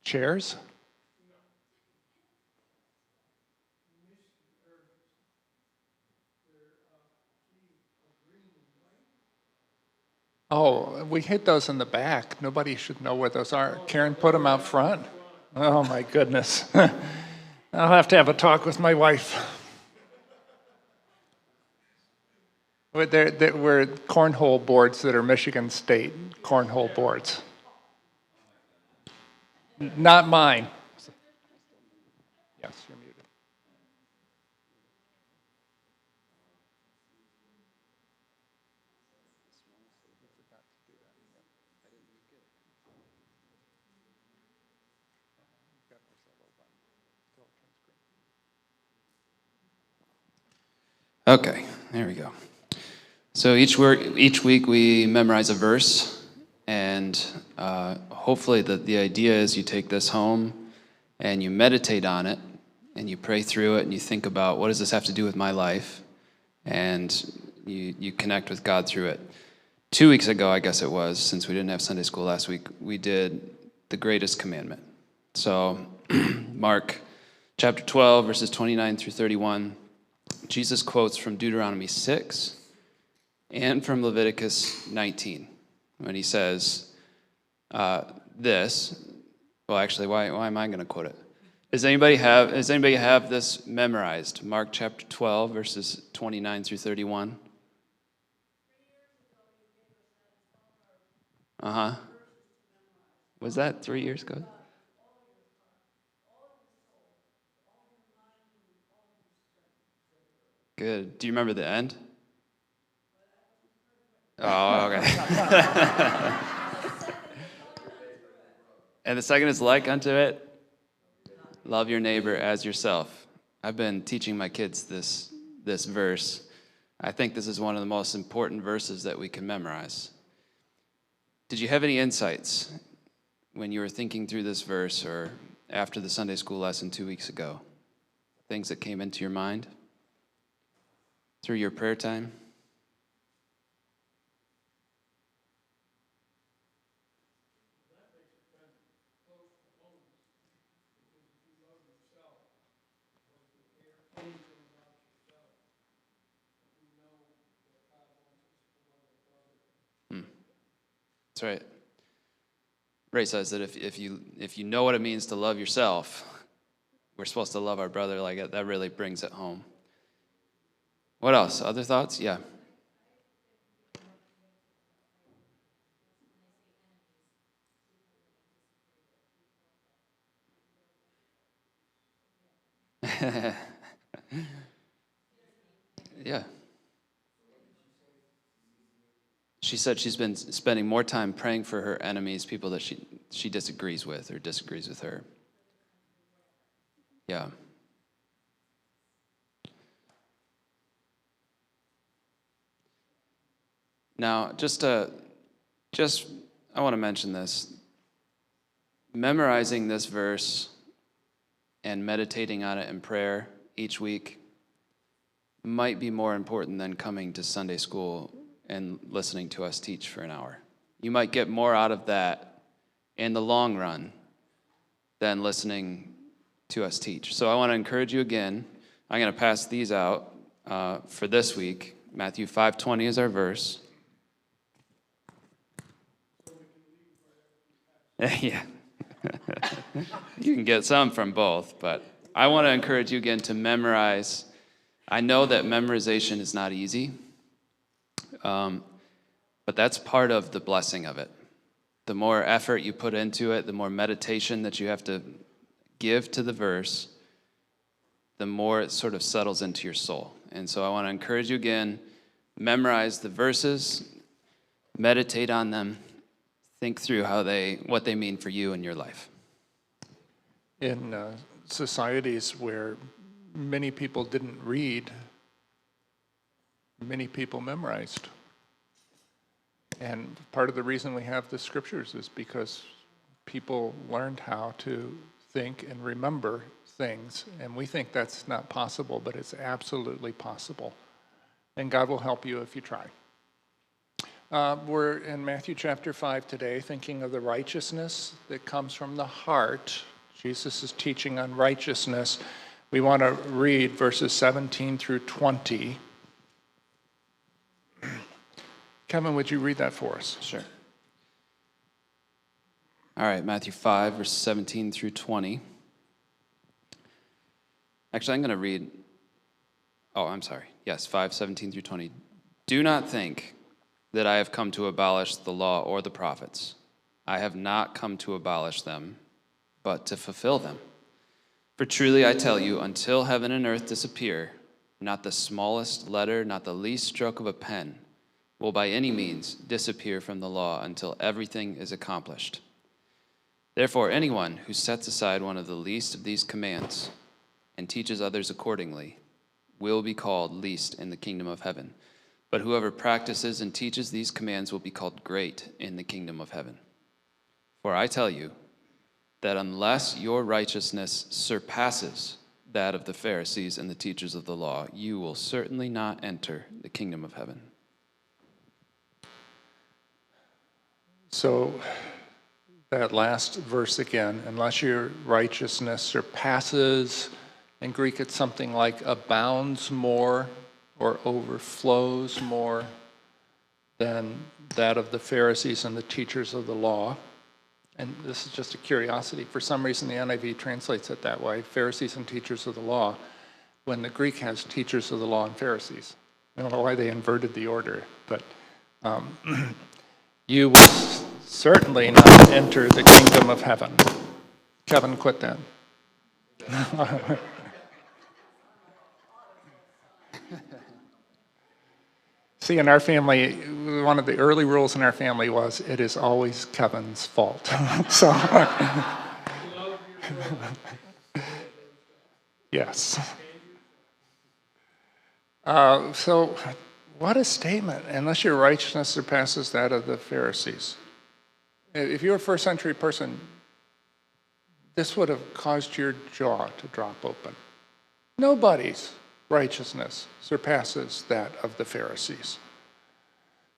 chairs? Oh, we hid those in the back. Nobody should know where those are. Karen put them out front. Oh my goodness. I'll have to have a talk with my wife. We're cornhole boards that are Michigan State cornhole boards. Not mine. Yes, you're muted. Okay, there we go. So each week we memorize a verse, and hopefully the idea is you take this home and you meditate on it, and you pray through it, and you think about, what does this have to do with my life? And you connect with God through it. 2 weeks ago, I guess it was, since we didn't have Sunday school last week, we did the greatest commandment. So Mark chapter 12, verses 29 through 31, Jesus quotes from Deuteronomy 6 and from Leviticus 19 when he says this. Well, actually, why am I going to quote it? Does anybody have this memorized? Mark chapter 12, verses 29 through 31. Was that 3 years ago? Good. Do you remember the end? Oh, okay. And the second is like unto it, love your neighbor as yourself. I've been teaching my kids this verse. I think this is one of the most important verses that we can memorize. Did you have any insights when you were thinking through this verse or after the Sunday school lesson 2 weeks ago? Things that came into your mind through your prayer time? That's right. Ray says that if you know what it means to love yourself, we're supposed to love our brother like it. That really brings it home. What else? Other thoughts? Yeah. Yeah. She said she's been spending more time praying for her enemies, people that she disagrees with or disagrees with her. Yeah. Now, I want to mention this. Memorizing this verse and meditating on it in prayer each week might be more important than coming to Sunday school and listening to us teach for an hour. You might get more out of that in the long run than listening to us teach. So I want to encourage you again. I'm going to pass these out for this week. Matthew 5:20 is our verse. Yeah. You can get some from both, but I want to encourage you again to memorize. I know that memorization is not easy, but that's part of the blessing of it. The more effort you put into it, the more meditation that you have to give to the verse, the more it sort of settles into your soul. And so I want to encourage you again, memorize the verses, meditate on them, think through what they mean for you in your life. In societies where many people didn't read, many people memorized. And part of the reason we have the scriptures is because people learned how to think and remember things. And we think that's not possible, but it's absolutely possible. And God will help you if you try. We're in Matthew chapter 5 today, thinking of the righteousness that comes from the heart. Jesus is teaching on righteousness. We want to read verses 17 through 20. Kevin, would you read that for us? Sure. All right, Matthew 5, verse 17 through 20. Actually, I'm going to read, I'm sorry. Yes, 5, 17 through 20. Do not think that I have come to abolish the law or the prophets. I have not come to abolish them, but to fulfill them. For truly I tell you, until heaven and earth disappear, not the smallest letter, not the least stroke of a pen will by any means disappear from the law until everything is accomplished. Therefore, anyone who sets aside one of the least of these commands and teaches others accordingly will be called least in the kingdom of heaven. But whoever practices and teaches these commands will be called great in the kingdom of heaven. For I tell you that unless your righteousness surpasses that of the Pharisees and the teachers of the law, you will certainly not enter the kingdom of heaven. So that last verse again, unless your righteousness surpasses, in Greek it's something like abounds more or overflows more than that of the Pharisees and the teachers of the law. And this is just a curiosity. For some reason, the NIV translates it that way, Pharisees and teachers of the law, when the Greek has teachers of the law and Pharisees. I don't know why they inverted the order, but you will certainly not enter the kingdom of heaven. Kevin, quit that. See, in our family, one of the early rules in our family was, it is always Kevin's fault. So, yes. So, what a statement. Unless your righteousness surpasses that of the Pharisees. If you're a first century person, this would have caused your jaw to drop open. Nobody's righteousness surpasses that of the Pharisees.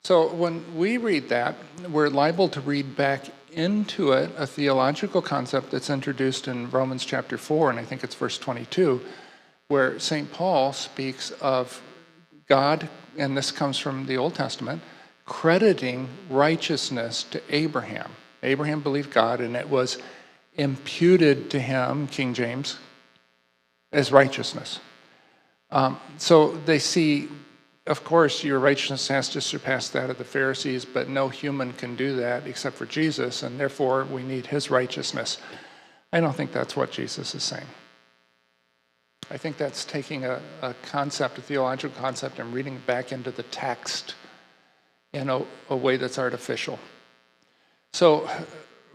So when we read that, we're liable to read back into it a theological concept that's introduced in Romans chapter 4, and I think it's verse 22, where St. Paul speaks of God, and this comes from the Old Testament, crediting righteousness to Abraham. Abraham believed God, and it was imputed to him, King James, as righteousness. So they see, of course, your righteousness has to surpass that of the Pharisees, but no human can do that except for Jesus, and therefore we need his righteousness. I don't think that's what Jesus is saying. I think that's taking a concept, a theological concept, and reading it back into the text in a way that's artificial. So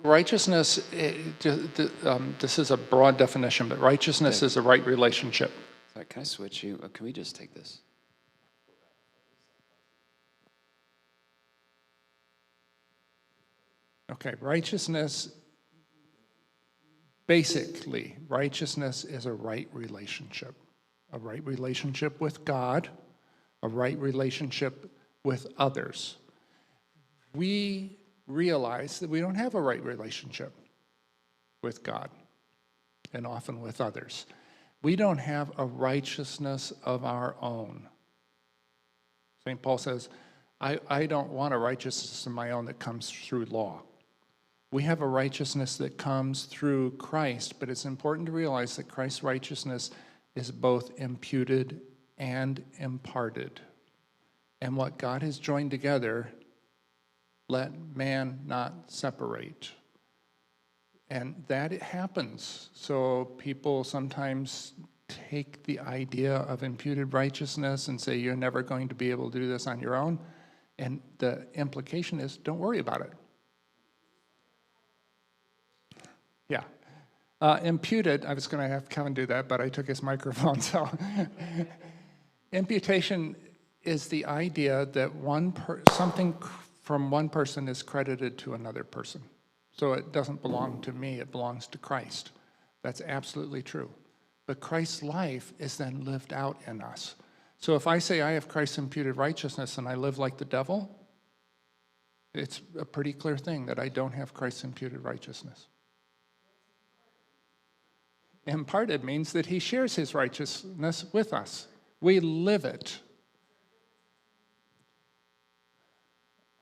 righteousness, this is a broad definition, but righteousness is a right relationship. Sorry, can I switch you? Can we just take this? Okay, righteousness, basically, righteousness is a right relationship with God, a right relationship with others. We realize that we don't have a right relationship with God and often with others. We don't have a righteousness of our own. St. Paul says, I don't want a righteousness of my own that comes through law. We have a righteousness that comes through Christ, but it's important to realize that Christ's righteousness is both imputed and imparted. And what God has joined together, let man not separate. And that it happens. So people sometimes take the idea of imputed righteousness and say, you're never going to be able to do this on your own. And the implication is, don't worry about it. Yeah. Imputed, I was going to have Kevin do that, but I took his microphone. So imputation is the idea that something from one person is credited to another person. So it doesn't belong to me, it belongs to Christ. That's absolutely true. But Christ's life is then lived out in us. So if I say I have Christ's imputed righteousness and I live like the devil, It's a pretty clear thing that I don't have Christ's imputed righteousness. Imparted means that he shares his righteousness with us. We live it.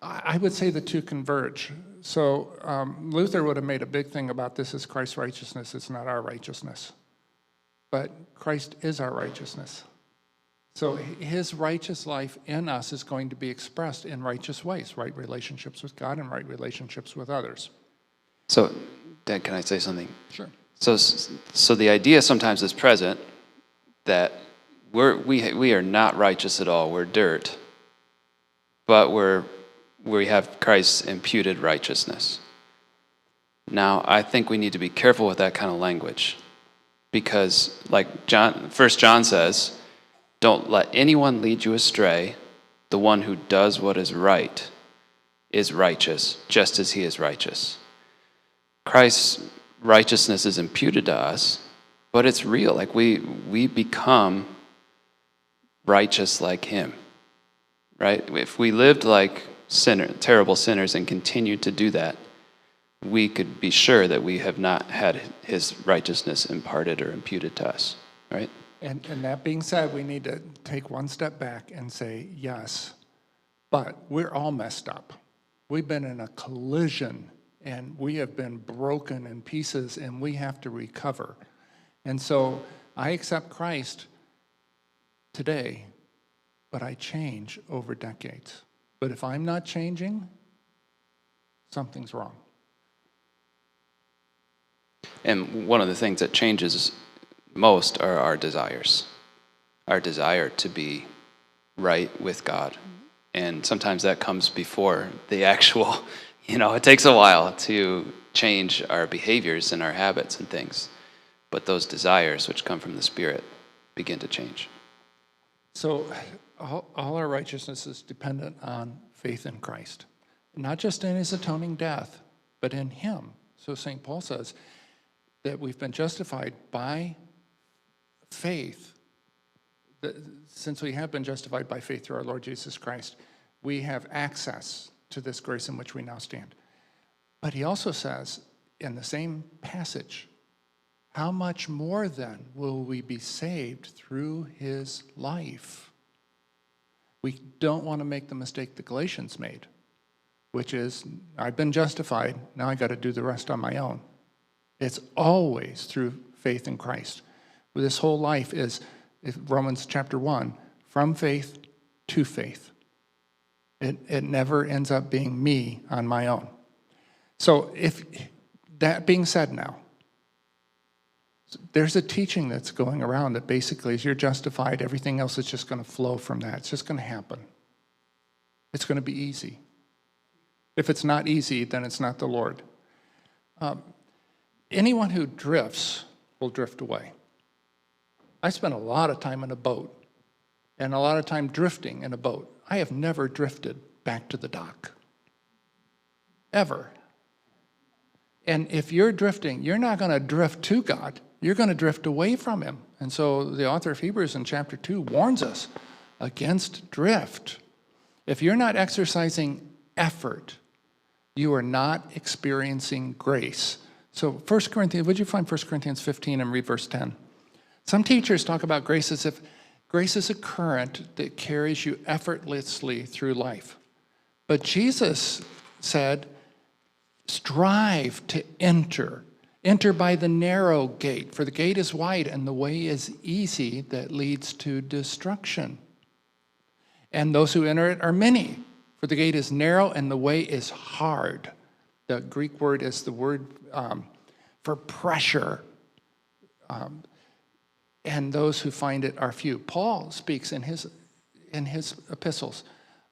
I would say the two converge. So Luther would have made a big thing about this as Christ's righteousness. It's not our righteousness. But Christ is our righteousness. So his righteous life in us is going to be expressed in righteous ways, right relationships with God and right relationships with others. So, Dad, can I say something? Sure. So the idea sometimes is present that we are not righteous at all. We're dirt, but we have Christ's imputed righteousness. Now, I think we need to be careful with that kind of language, because, like 1 John says, don't let anyone lead you astray. The one who does what is right is righteous, just as he is righteous. Christ's righteousness is imputed to us, but it's real. Like we become righteous like him, right? If we lived like terrible sinners and continued to do that, we could be sure that we have not had his righteousness imparted or imputed to us, right? And that being said, we need to take one step back and say, yes, but we're all messed up. We've been in a collision, and we have been broken in pieces, and we have to recover. And so I accept Christ today, but I change over decades. But if I'm not changing, something's wrong. And one of the things that changes most are our desires. Our desire to be right with God. And sometimes that comes before the actual, it takes a while to change our behaviors and our habits and things. But those desires, which come from the Spirit, begin to change. So all our righteousness is dependent on faith in Christ. Not just in his atoning death, but in him. So St. Paul says that we've been justified by faith. Since we have been justified by faith through our Lord Jesus Christ, we have access to this grace in which we now stand. But he also says in the same passage, how much more then will we be saved through his life? We don't want to make the mistake the Galatians made, which is, I've been justified, now I got to do the rest on my own. It's always through faith in Christ. This whole life is Romans chapter 1, from faith to faith. It never ends up being me on my own. So if that being said now, there's a teaching that's going around that basically is you're justified, everything else is just going to flow from that. It's just going to happen. It's going to be easy. If it's not easy, then it's not the Lord. Anyone who drifts will drift away. I spent a lot of time in a boat and a lot of time drifting in a boat. I have never drifted back to the dock. Ever. And if you're drifting, you're not going to drift to God. You're going to drift away from him. And so the author of Hebrews in chapter 2 warns us against drift. If you're not exercising effort, you are not experiencing grace. So 1 Corinthians, would you find 1 Corinthians 15 and read verse 10? Some teachers talk about grace as if grace is a current that carries you effortlessly through life. But Jesus said, strive to enter. Enter by the narrow gate, for the gate is wide and the way is easy that leads to destruction. And those who enter it are many, for the gate is narrow and the way is hard. The Greek word is the word for pressure. And those who find it are few. Paul speaks in his epistles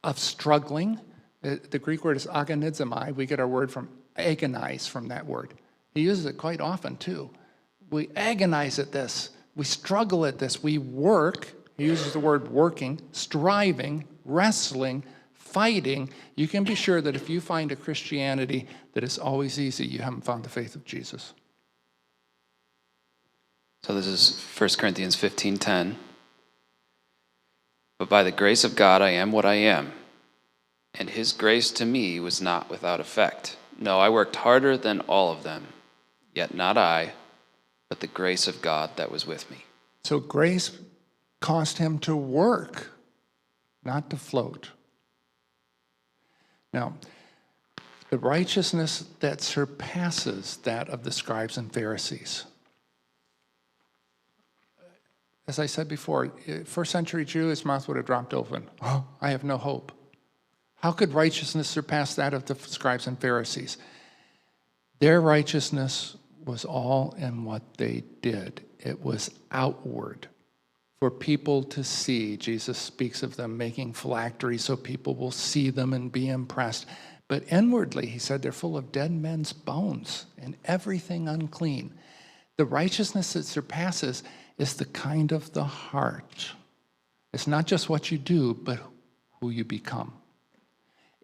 of struggling. The Greek word is agonizomai. We get our word from agonize from that word. He uses it quite often too. We agonize at this. We struggle at this. We work. He uses the word working, striving, wrestling, fighting. You can be sure that if you find a Christianity that is always easy, you haven't found the faith of Jesus. So this is 1 Corinthians 15:10. But by the grace of God I am what I am, and his grace to me was not without effect. No, I worked harder than all of them, yet not I, but the grace of God that was with me. So grace caused him to work, not to float. Now, the righteousness that surpasses that of the scribes and Pharisees. As I said before, first century Jew, his mouth would have dropped open. Oh, I have no hope. How could righteousness surpass that of the scribes and Pharisees? Their righteousness was all in what they did. It was outward for people to see. Jesus speaks of them making phylacteries so people will see them and be impressed. But inwardly, he said, they're full of dead men's bones and everything unclean. The righteousness that surpasses is the kind of the heart. It's not just what you do, but who you become.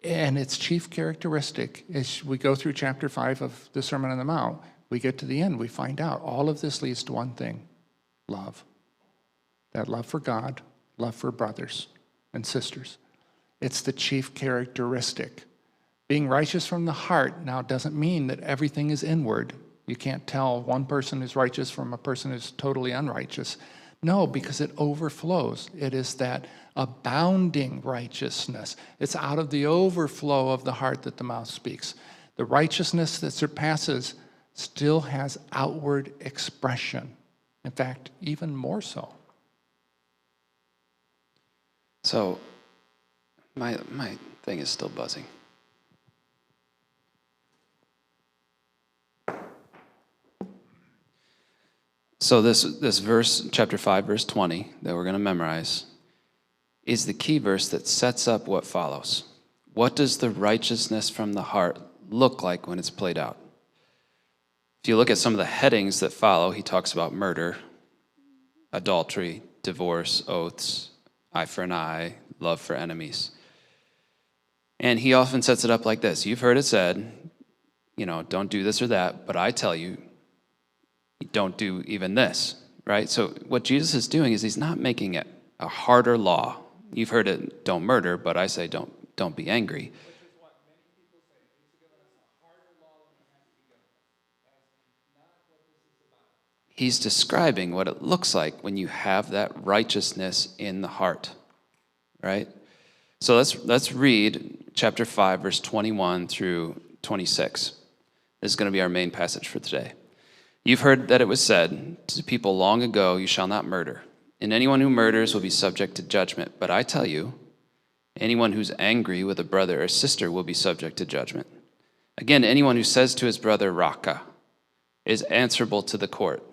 And its chief characteristic, as we go through chapter 5 of the Sermon on the Mount, we get to the end, we find out all of this leads to one thing: love. That love for God, love for brothers and sisters. It's the chief characteristic. Being righteous from the heart now doesn't mean that everything is inward. You can't tell one person who's righteous from a person who's totally unrighteous. No, because it overflows. It is that abounding righteousness. It's out of the overflow of the heart that the mouth speaks. The righteousness that surpasses still has outward expression. In fact, even more so. So, my thing is still buzzing. So this verse, chapter 5, verse 20, that we're going to memorize, is the key verse that sets up what follows. What does the righteousness from the heart look like when it's played out? If you look at some of the headings that follow, he talks about murder, adultery, divorce, oaths, eye for an eye, love for enemies. And he often sets it up like this. You've heard it said, don't do this or that, but I tell you, don't do even this, right? So what Jesus is doing is he's not making it a harder law. You've heard it, don't murder, but I say don't be angry. Which is what many people say. He's given us a harder law than he has to be given us. That's not what this is about. He's describing what it looks like when you have that righteousness in the heart, right? So let's read chapter 5, verse 21 through 26. This is going to be our main passage for today. You've heard that it was said to people long ago, you shall not murder, and anyone who murders will be subject to judgment. But I tell you, anyone who's angry with a brother or sister will be subject to judgment. Again, anyone who says to his brother, Raka, is answerable to the court.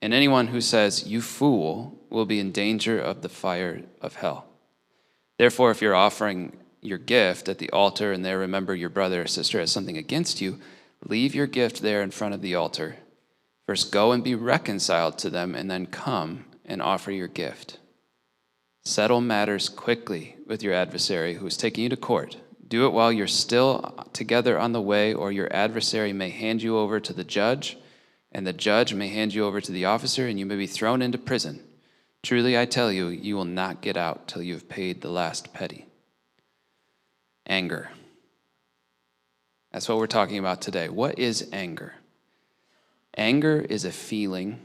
And anyone who says, you fool, will be in danger of the fire of hell. Therefore, if you're offering your gift at the altar and there remember your brother or sister has something against you, leave your gift there in front of the altar. First go and be reconciled to them, and then come and offer your gift. Settle matters quickly with your adversary who is taking you to court. Do it while you're still together on the way, or your adversary may hand you over to the judge, and the judge may hand you over to the officer, and you may be thrown into prison. Truly, I tell you, you will not get out till you have paid the last penny. Anger. That's what we're talking about today. What is anger? Anger is a feeling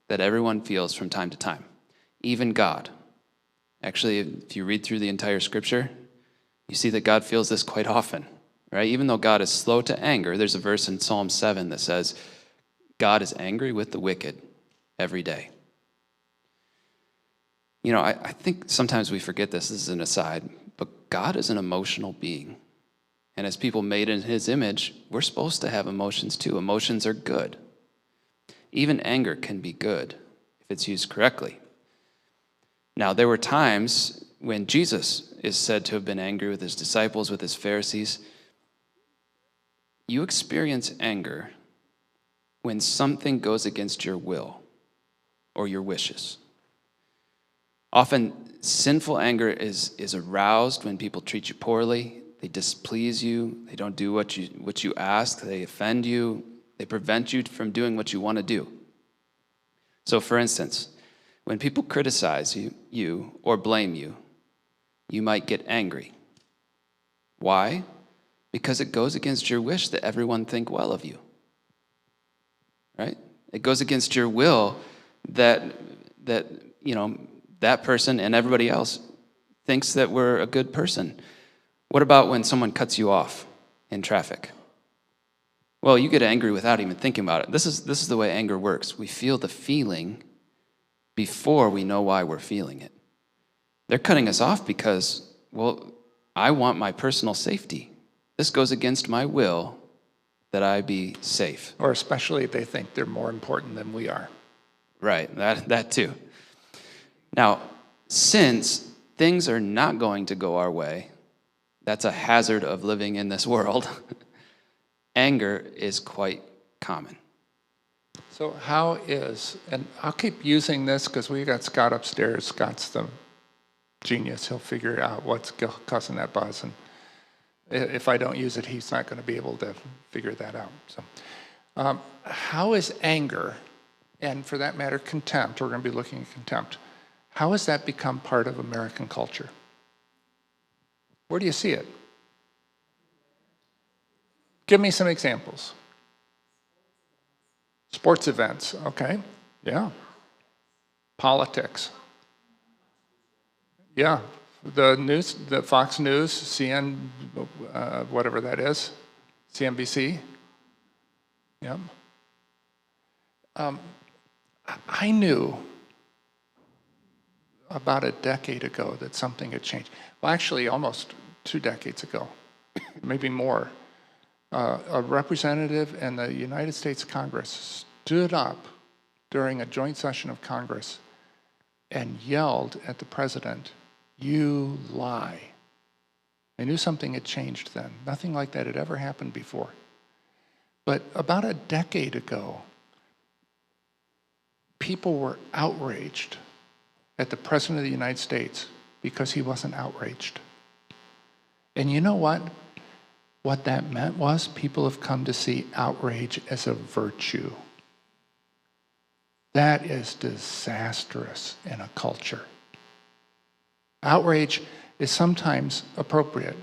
that everyone feels from time to time, even God. Actually, if you read through the entire scripture, you see that God feels this quite often, right? Even though God is slow to anger, there's a verse in Psalm 7 that says, God is angry with the wicked every day. I think sometimes we forget this. This is an aside, but God is an emotional being. And as people made in his image, we're supposed to have emotions too. Emotions are good. Even anger can be good if it's used correctly. Now, there were times when Jesus is said to have been angry with his disciples, with his Pharisees. You experience anger when something goes against your will or your wishes. Often, sinful anger is aroused when people treat you poorly, they displease you, they don't do what you ask, they offend you, they prevent you from doing what you want to do. So, for instance, when people criticize you or blame you, you might get angry. Why? Because it goes against your wish that everyone think well of you. Right? It goes against your will that that person and everybody else thinks that we're a good person. What about when someone cuts you off in traffic? Well, you get angry without even thinking about it. This is the way anger works. We feel the feeling before we know why we're feeling it. They're cutting us off because, well, I want my personal safety. This goes against my will that I be safe. Or especially if they think they're more important than we are. Right, that too. Now, since things are not going to go our way, that's a hazard of living in this world, anger is quite common. So how is, and I'll keep using this because we got Scott upstairs. Scott's the genius. He'll figure out what's causing that buzz. And if I don't use it, he's not going to be able to figure that out. So how is anger, and for that matter, contempt, we're going to be looking at contempt, how has that become part of American culture? Where do you see it? Give me some examples. Sports events, okay, yeah. Politics. Yeah, the news, the Fox News, whatever that is, CNBC. Yep. I knew about a decade ago that something had changed. Well, actually, almost 2 decades ago, maybe more. A representative in the United States Congress stood up during a joint session of Congress and yelled at the president, "You lie." I knew something had changed then. Nothing like that had ever happened before. But about a decade ago, people were outraged at the President of the United States because he wasn't outraged. And you know what? What that meant was people have come to see outrage as a virtue. That is disastrous in a culture. Outrage is sometimes appropriate,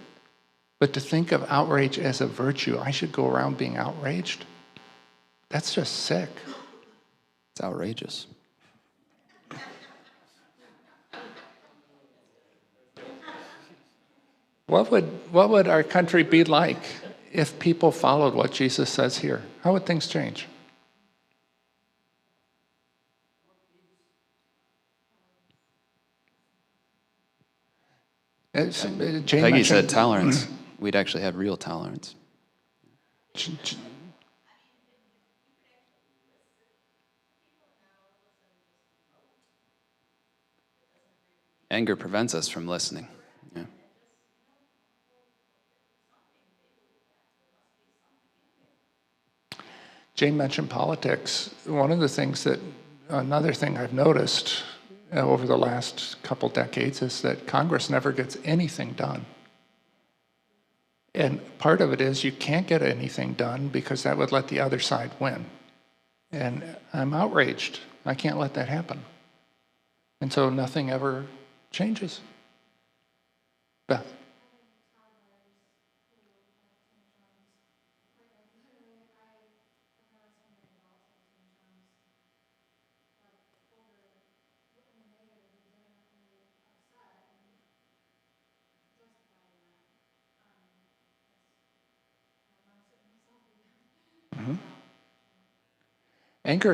but to think of outrage as a virtue, I should go around being outraged, that's just sick. It's outrageous. What would our country be like if people followed what Jesus says here? How would things change? Peggy said tolerance. We'd actually have real tolerance. Anger prevents us from listening. Yeah. Jane mentioned politics. One of the things another thing I've noticed over the last couple decades is that Congress never gets anything done. And part of it is you can't get anything done because that would let the other side win. And I'm outraged. I can't let that happen. And so nothing ever changes. Beth. Mm-hmm. Anger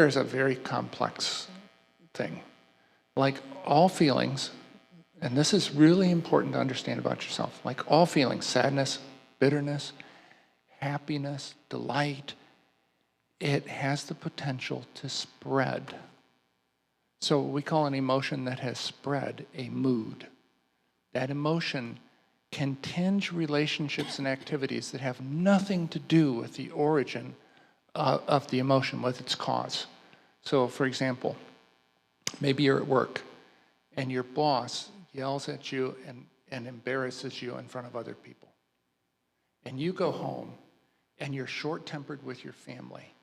is a very complex thing. Like all feelings, and this is really important to understand about yourself, like all feelings, sadness, bitterness, happiness, delight, it has the potential to spread. So we call an emotion that has spread a mood. That emotion can tinge relationships and activities that have nothing to do with the origin of the emotion, with its cause. So for example, maybe you're at work and your boss yells at you and embarrasses you in front of other people. And you go home and you're short-tempered with your family.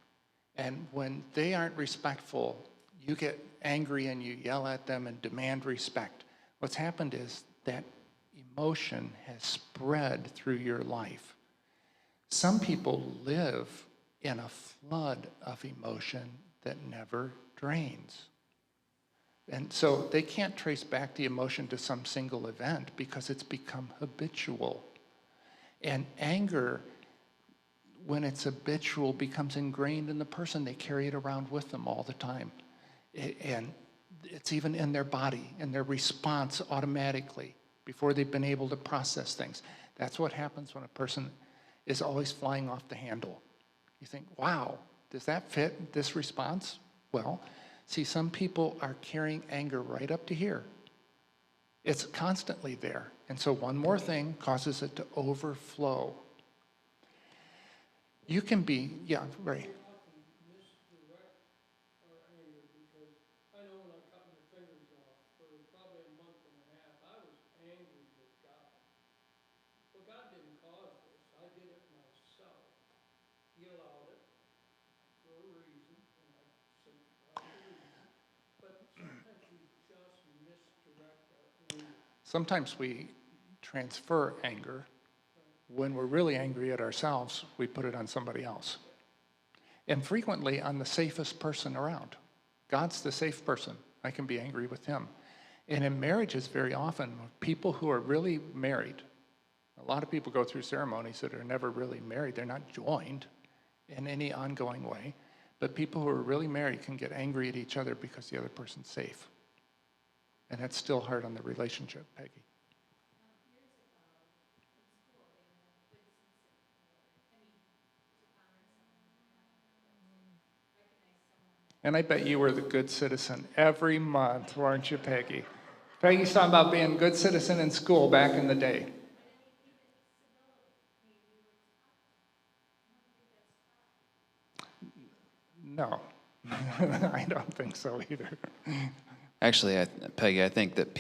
And when they aren't respectful, you get angry and you yell at them and demand respect. What's happened is that emotion has spread through your life. Some people live in a flood of emotion that never drains. And so they can't trace back the emotion to some single event because it's become habitual. And anger, when it's habitual, becomes ingrained in the person. They carry it around with them all the time. And it's even in their body, and their response automatically before they've been able to process things. That's what happens when a person is always flying off the handle. You think, wow, does that fit this response? Well, see, some people are carrying anger right up to here. It's constantly there. And so one more thing causes it to overflow. You can be, yeah, right. Sometimes we transfer anger. When we're really angry at ourselves, we put it on somebody else. And frequently on the safest person around. God's the safe person. I can be angry with him. And in marriages, very often, people who are really married, a lot of people go through ceremonies that are never really married. They're not joined in any ongoing way. But people who are really married can get angry at each other because the other person's safe. And that's still hard on the relationship, Peggy. And I bet you were the good citizen every month, weren't you, Peggy? Peggy's talking about being a good citizen in school back in the day. No, I don't think so either. Actually, Peggy, I think that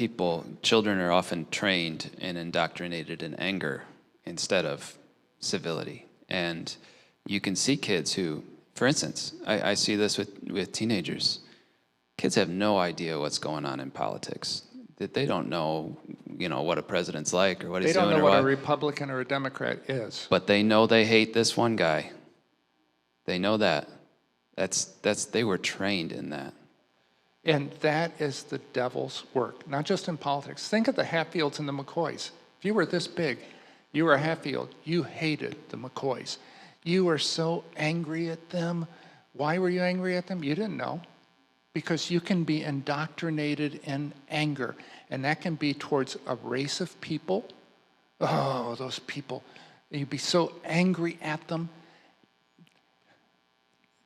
children are often trained and indoctrinated in anger instead of civility. And you can see kids who, for instance, I see this with teenagers. Kids have no idea what's going on in politics. That they don't know, what a president's like or what he's doing. They don't know what a Republican or a Democrat is. But they know they hate this one guy. They know that. They were trained in that. And that is the devil's work, not just in politics. Think of the Hatfields and the McCoys. If you were this big, you were a Hatfield, you hated the McCoys. You were so angry at them. Why were you angry at them? You didn't know. Because you can be indoctrinated in anger. And that can be towards a race of people. Oh, those people. You'd be so angry at them.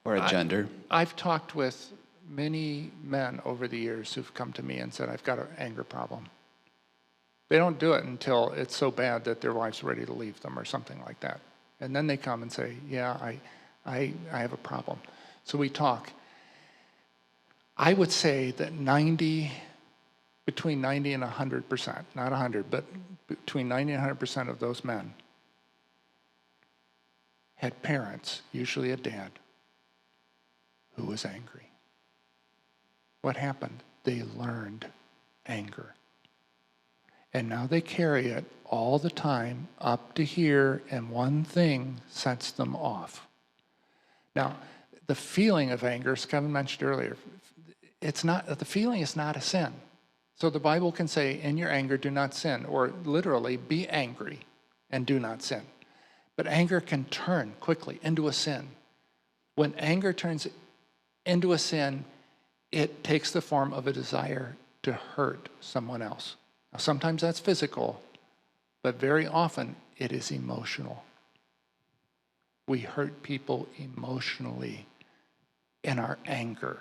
Or a gender. I've talked with many men over the years who've come to me and said, I've got an anger problem. They don't do it until it's so bad that their wife's ready to leave them or something like that. And then they come and say, yeah, I have a problem. So we talk. I would say that between 90 and 100%, not 100, but between 90 and 100% of those men had parents, usually a dad, who was angry. What happened? They learned anger. And now they carry it all the time up to here, and one thing sets them off. Now, the feeling of anger, as Kevin mentioned earlier, the feeling is not a sin. So the Bible can say, in your anger, do not sin, or literally, be angry and do not sin. But anger can turn quickly into a sin. When anger turns into a sin, it takes the form of a desire to hurt someone else. Now, sometimes that's physical, but very often it is emotional. We hurt people emotionally in our anger.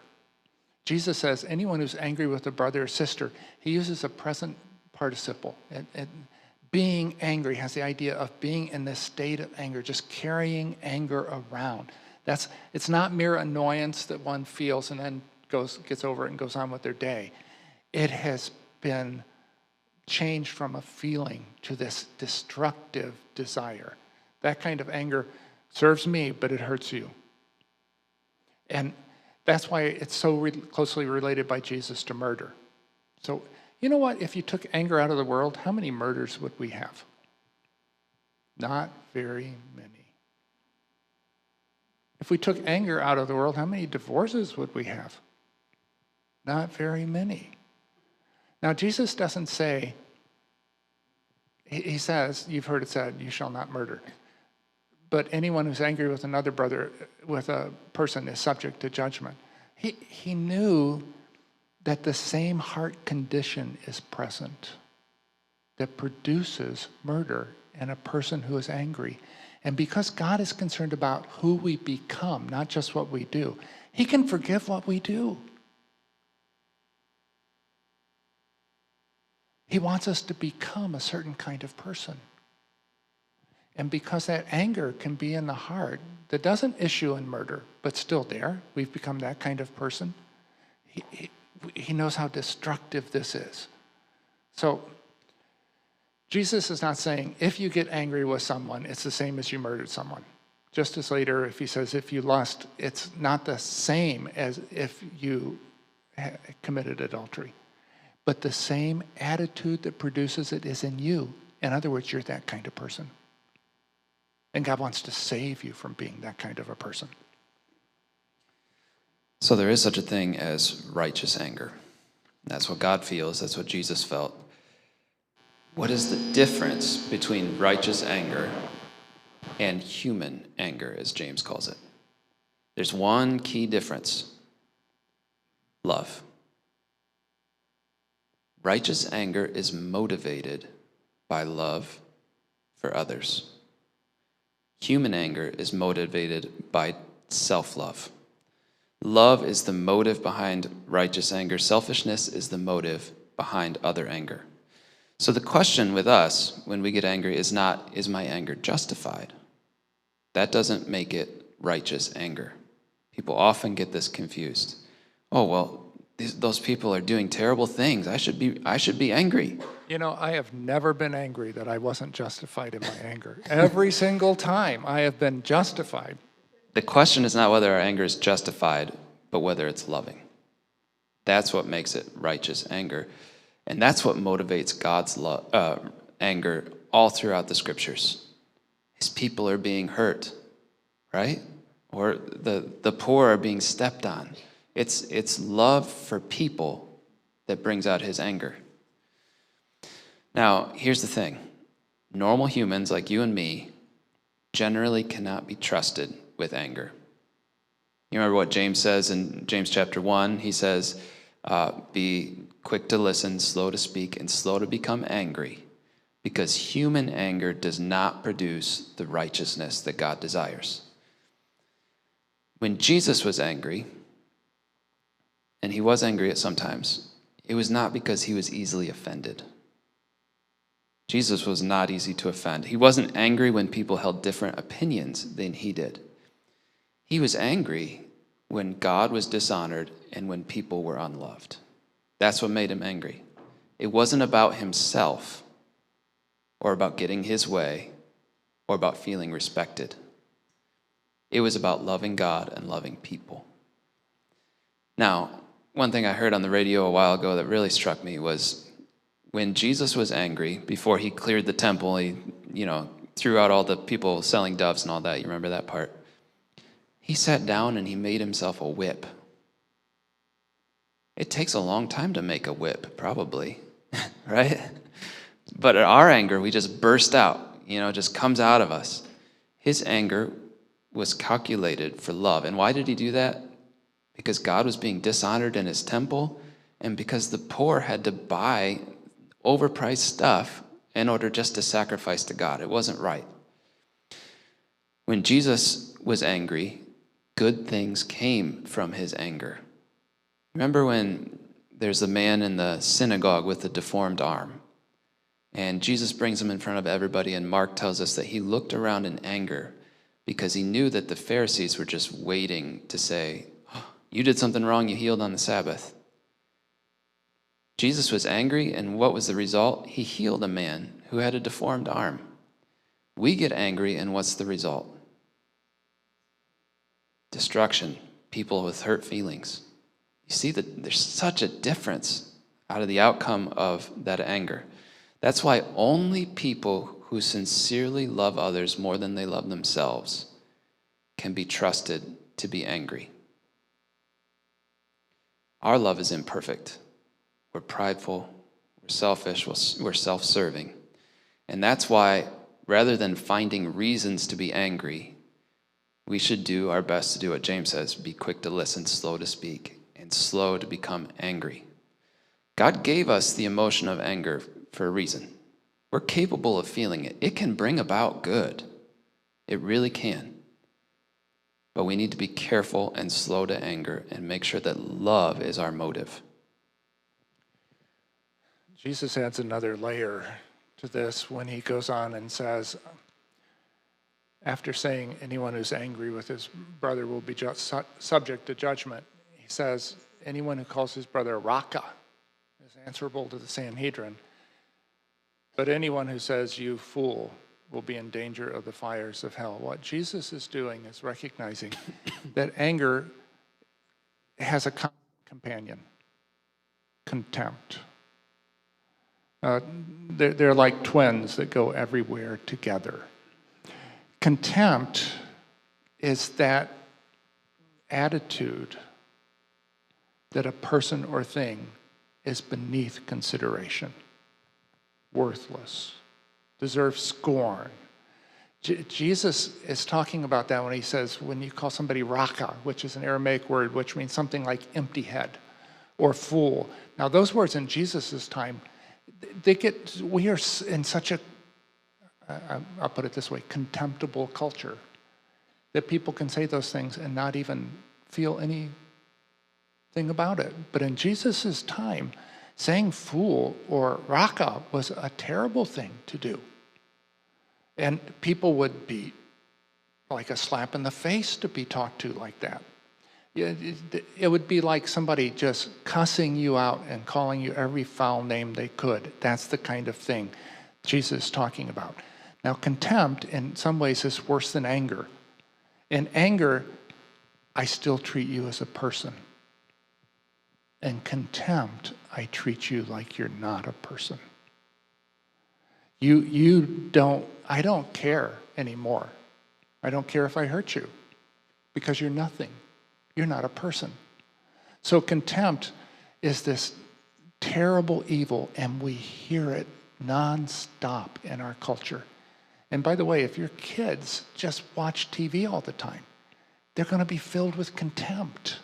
Jesus says anyone who's angry with a brother or sister, he uses a present participle. And being angry has the idea of being in this state of anger, just carrying anger around. It's not mere annoyance that one feels and then gets over it and goes on with their day. It has been changed from a feeling to this destructive desire. That kind of anger serves me, but it hurts you. And that's why it's so closely related by Jesus to murder. So, You know what? If you took anger out of the world, how many murders would we have? Not very many. If we took anger out of the world, how many divorces would we have? Not very many. Now, Jesus doesn't say, he says, you've heard it said, you shall not murder. But anyone who's angry with another brother, with a person, is subject to judgment. He knew that the same heart condition is present that produces murder in a person who is angry. And because God is concerned about who we become, not just what we do, he can forgive what we do. He wants us to become a certain kind of person. And because that anger can be in the heart that doesn't issue in murder, but still there, we've become that kind of person, he knows how destructive this is. So Jesus is not saying, if you get angry with someone, it's the same as you murdered someone. Just as later, if he says, if you lust, it's not the same as if you committed adultery. But the same attitude that produces it is in you. In other words, you're that kind of person. And God wants to save you from being that kind of a person. So there is such a thing as righteous anger. That's what God feels. That's what Jesus felt. What is the difference between righteous anger and human anger, as James calls it? There's one key difference: love. Righteous anger is motivated by love for others. Human anger is motivated by self-love. Love is the motive behind righteous anger. Selfishness is the motive behind other anger. So the question with us when we get angry is not, is my anger justified? That doesn't make it righteous anger. People often get this confused. Oh, well, those people are doing terrible things. I should be angry. You know, I have never been angry that I wasn't justified in my anger. Every single time I have been justified. The question is not whether our anger is justified, but whether it's loving. That's what makes it righteous anger. And that's what motivates God's anger all throughout the scriptures. His people are being hurt, right? Or the poor are being stepped on. It's love for people that brings out his anger. Now, here's the thing. Normal humans like you and me generally cannot be trusted with anger. You remember what James says in James chapter 1? He says, be quick to listen, slow to speak, and slow to become angry, because human anger does not produce the righteousness that God desires. When Jesus was angry, and he was angry at some times, it was not because he was easily offended. Jesus was not easy to offend. He wasn't angry when people held different opinions than he did. He was angry when God was dishonored and when people were unloved. That's what made him angry. It wasn't about himself or about getting his way or about feeling respected. It was about loving God and loving people. Now, one thing I heard on the radio a while ago that really struck me was when Jesus was angry, before he cleared the temple, he, threw out all the people selling doves and all that. You remember that part? He sat down and he made himself a whip. It takes a long time to make a whip, probably, right? But at our anger, we just burst out, just comes out of us. His anger was calculated for love. And why did he do that? Because God was being dishonored in his temple, and because the poor had to buy overpriced stuff in order just to sacrifice to God. It wasn't right. When Jesus was angry, good things came from his anger. Remember when there's a man in the synagogue with a deformed arm, and Jesus brings him in front of everybody, and Mark tells us that he looked around in anger because he knew that the Pharisees were just waiting to say, oh, you did something wrong, you healed on the Sabbath. Jesus was angry, and what was the result? He healed a man who had a deformed arm. We get angry, and what's the result? Destruction. People with hurt feelings. You see that there's such a difference. out of the outcome of that anger. That's why only people who sincerely love others more than they love themselves can be trusted to be angry. Our love is imperfect. We're prideful, we're selfish, we're self-serving. And that's why, rather than finding reasons to be angry, we should do our best to do what James says, be quick to listen, slow to speak, and slow to become angry. God gave us the emotion of anger for a reason. We're capable of feeling it. It can bring about good. It really can. But we need to be careful and slow to anger and make sure that love is our motive. Jesus adds another layer to this when he goes on and says, after saying anyone who's angry with his brother will be subject to judgment, he says anyone who calls his brother Raka is answerable to the Sanhedrin. But anyone who says, you fool, will be in danger of the fires of hell. What Jesus is doing is recognizing that anger has a companion, contempt. They're like twins that go everywhere together. Contempt is that attitude that a person or thing is beneath consideration, worthless, deserves scorn. Jesus is talking about that when he says, when you call somebody raka, which is an Aramaic word which means something like empty head or fool. Now those words in Jesus' time, we are in such a, I'll put it this way, contemptible culture that people can say those things and not even feel anything about it. But in Jesus' time, saying fool or raka was a terrible thing to do. And people would be like a slap in the face to be talked to like that. It would be like somebody just cussing you out and calling you every foul name they could. That's the kind of thing Jesus is talking about. Now, contempt in some ways is worse than anger. In anger, I still treat you as a person. In contempt, I treat you like you're not a person. I don't care anymore. I don't care if I hurt you because you're nothing. You're not a person. So contempt is this terrible evil, and we hear it nonstop in our culture. And by the way, if your kids just watch TV all the time, they're going to be filled with contempt.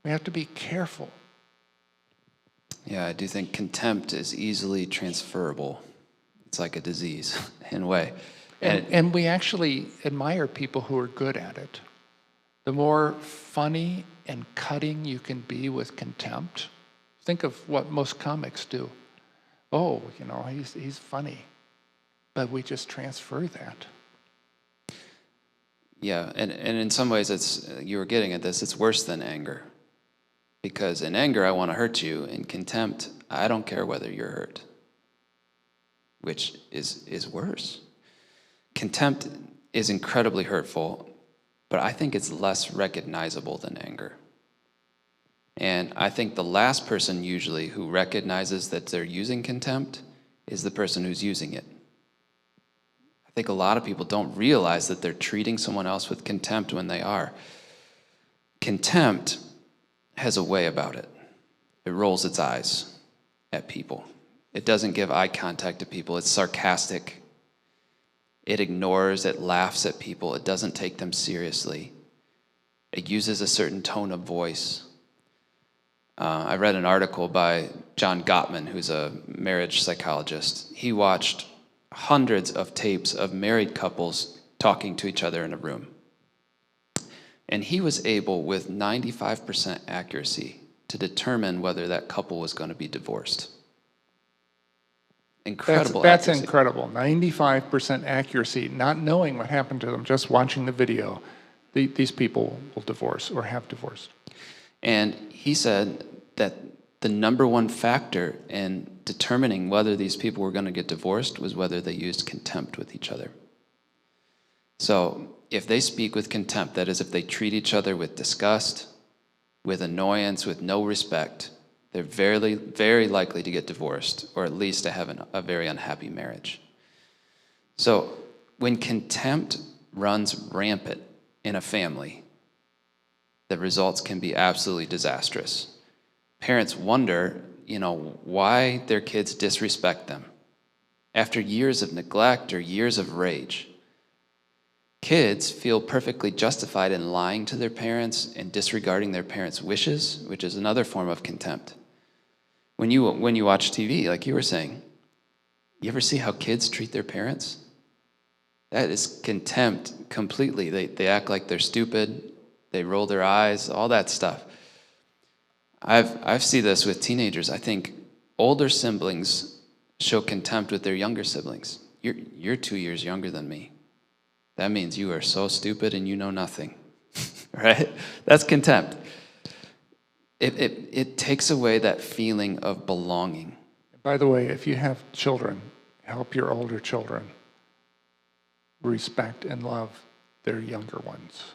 We have to be careful. Yeah, I do think contempt is easily transferable. It's like a disease in a way. And we actually admire people who are good at it. The more funny and cutting you can be with contempt, think of what most comics do. Oh, he's funny. But we just transfer that. Yeah, and in some ways, you were getting at this, it's worse than anger. Because in anger, I want to hurt you. In contempt, I don't care whether you're hurt, which is worse. Contempt is incredibly hurtful, but I think it's less recognizable than anger. And I think the last person usually who recognizes that they're using contempt is the person who's using it. I think a lot of people don't realize that they're treating someone else with contempt when they are. Contempt has a way about it. It rolls its eyes at people. It doesn't give eye contact to people. It's sarcastic. It ignores, it laughs at people. It doesn't take them seriously. It uses a certain tone of voice. I read an article by John Gottman, who's a marriage psychologist. He watched hundreds of tapes of married couples talking to each other in a room. And he was able, with 95% accuracy, to determine whether that couple was going to be divorced. Incredible That's accuracy. incredible. 95% accuracy, not knowing what happened to them, just watching the video. These people will divorce or have divorced. And he said that the number one factor in determining whether these people were going to get divorced was whether they used contempt with each other. So if they speak with contempt, that is, if they treat each other with disgust, with annoyance, with no respect, they're very, very likely to get divorced, or at least to have a very unhappy marriage. So when contempt runs rampant in a family, the results can be absolutely disastrous. Parents wonder, why their kids disrespect them. After years of neglect or years of rage, kids feel perfectly justified in lying to their parents and disregarding their parents' wishes, which is another form of contempt. When you watch TV, like you were saying, you ever see how kids treat their parents? That is contempt completely. They act like they're stupid. They roll their eyes, all that stuff. I've seen this with teenagers. I think older siblings show contempt with their younger siblings. You're 2 years younger than me. That means you are so stupid and you know nothing, right? That's contempt. It takes away that feeling of belonging. By the way, if you have children, help your older children respect and love their younger ones.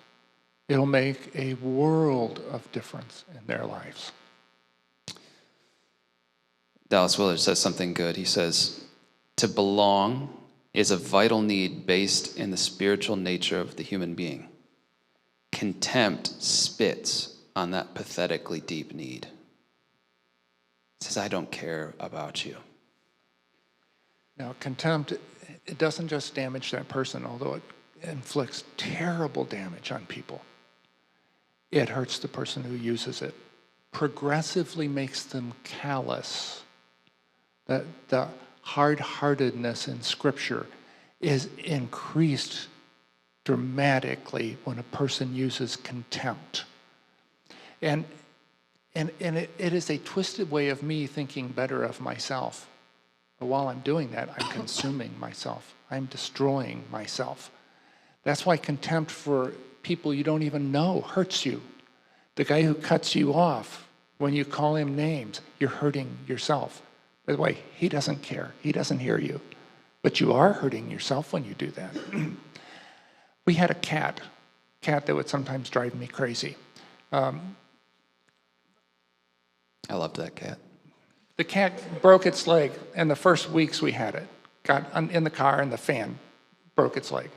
It'll make a world of difference in their lives. Dallas Willard says something good. He says, to belong is a vital need based in the spiritual nature of the human being. Contempt spits on that pathetically deep need. It says, I don't care about you. Now, contempt, it doesn't just damage that person, although it inflicts terrible damage on people. It hurts the person who uses it, progressively makes them callous. The hard-heartedness in Scripture is increased dramatically when a person uses contempt. And it is a twisted way of me thinking better of myself. But while I'm doing that, I'm consuming myself. I'm destroying myself. That's why contempt for people you don't even know hurts you. The guy who cuts you off, when you call him names, you're hurting yourself. By the way, he doesn't care. He doesn't hear you. But you are hurting yourself when you do that. We had a cat that would sometimes drive me crazy. I loved that cat. The cat broke its leg in the first weeks we had it. Got in the car and the fan broke its leg.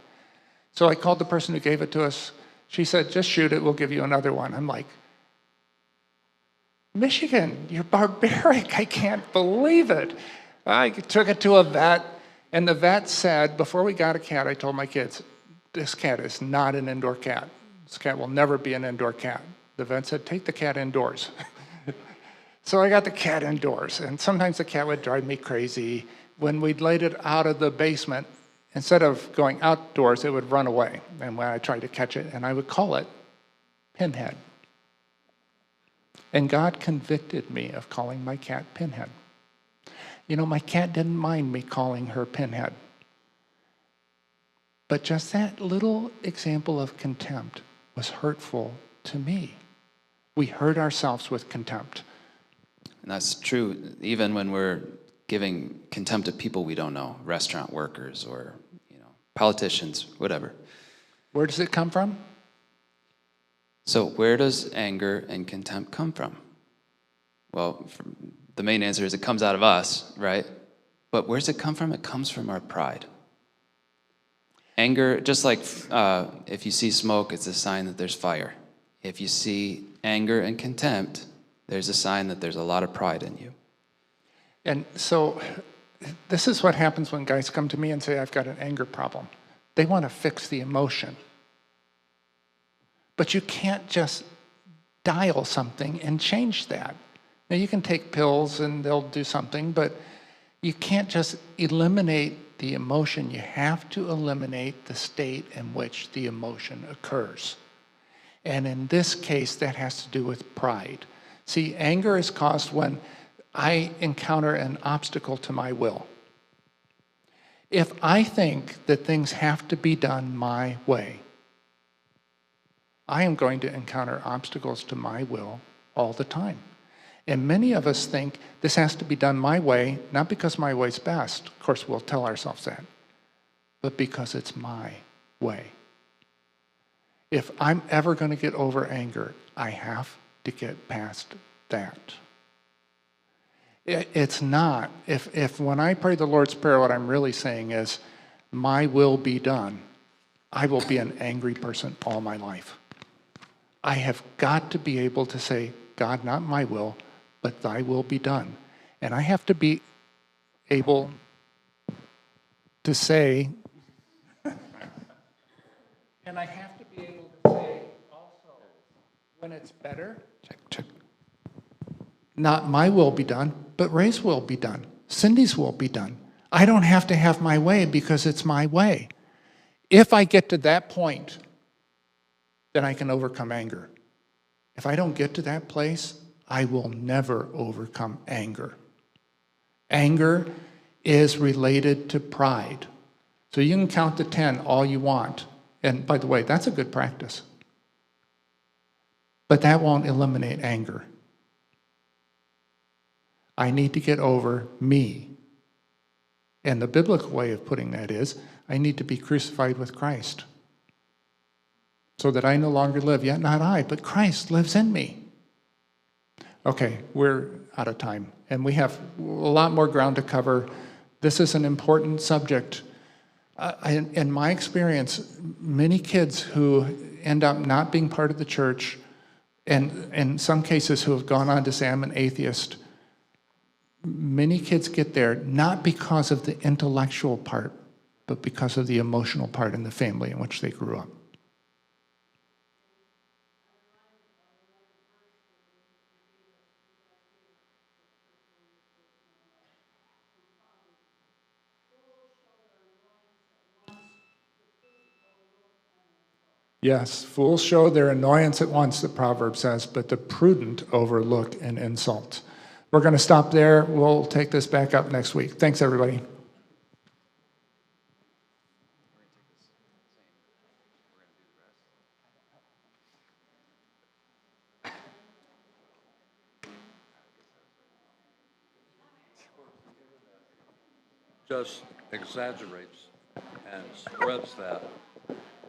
So I called the person who gave it to us. She said, just shoot it, we'll give you another one. I'm like, Michigan, you're barbaric. I can't believe it. I took it to a vet, and the vet said, before we got a cat, I told my kids, this cat is not an indoor cat. This cat will never be an indoor cat. The vet said, take the cat indoors. So I got the cat indoors, and sometimes the cat would drive me crazy. When we'd laid it out of the basement, instead of going outdoors, it would run away. And when I tried to catch it, and I would call it Pinhead. And God convicted me of calling my cat Pinhead. My cat didn't mind me calling her Pinhead. But just that little example of contempt was hurtful to me. We hurt ourselves with contempt. And that's true even when we're giving contempt to people we don't know, restaurant workers or politicians, whatever. Where does it come from? So where does anger and contempt come from? Well, the main answer is it comes out of us, right? But where does it come from? It comes from our pride. Anger, just like if you see smoke, it's a sign that there's fire. If you see anger and contempt, there's a sign that there's a lot of pride in you. And so this is what happens when guys come to me and say, I've got an anger problem. They want to fix the emotion. But you can't just dial something and change that. Now, you can take pills and they'll do something, but you can't just eliminate the emotion. You have to eliminate the state in which the emotion occurs. And in this case, that has to do with pride. See, anger is caused when I encounter an obstacle to my will. If I think that things have to be done my way, I am going to encounter obstacles to my will all the time. And many of us think this has to be done my way, not because my way's best. Of course, we'll tell ourselves that, but because it's my way. If I'm ever going to get over anger, I have to get past that. It's not. If when I pray the Lord's Prayer, what I'm really saying is, my will be done, I will be an angry person all my life. I have got to be able to say, God, not my will, but thy will be done. And I have to be able to say, and I have to be able to say also, when it's better, Check. not my will be done, but Ray's will be done. Cindy's will be done. I don't have to have my way because it's my way. If I get to that point, then I can overcome anger. If I don't get to that place, I will never overcome anger. Anger is related to pride. So you can count to 10 all you want. And by the way, that's a good practice. But that won't eliminate anger. I need to get over me. And the biblical way of putting that is, I need to be crucified with Christ. So that I no longer live, yet not I, but Christ lives in me. Okay, we're out of time. And we have a lot more ground to cover. This is an important subject. In my experience, many kids who end up not being part of the church, and in some cases who have gone on to say, I'm an atheist, many kids get there not because of the intellectual part, but because of the emotional part in the family in which they grew up. Yes, fools show their annoyance at once, the proverb says, but the prudent overlook an insult. We're going to stop there. We'll take this back up next week. Thanks, everybody. Just exaggerates and spreads that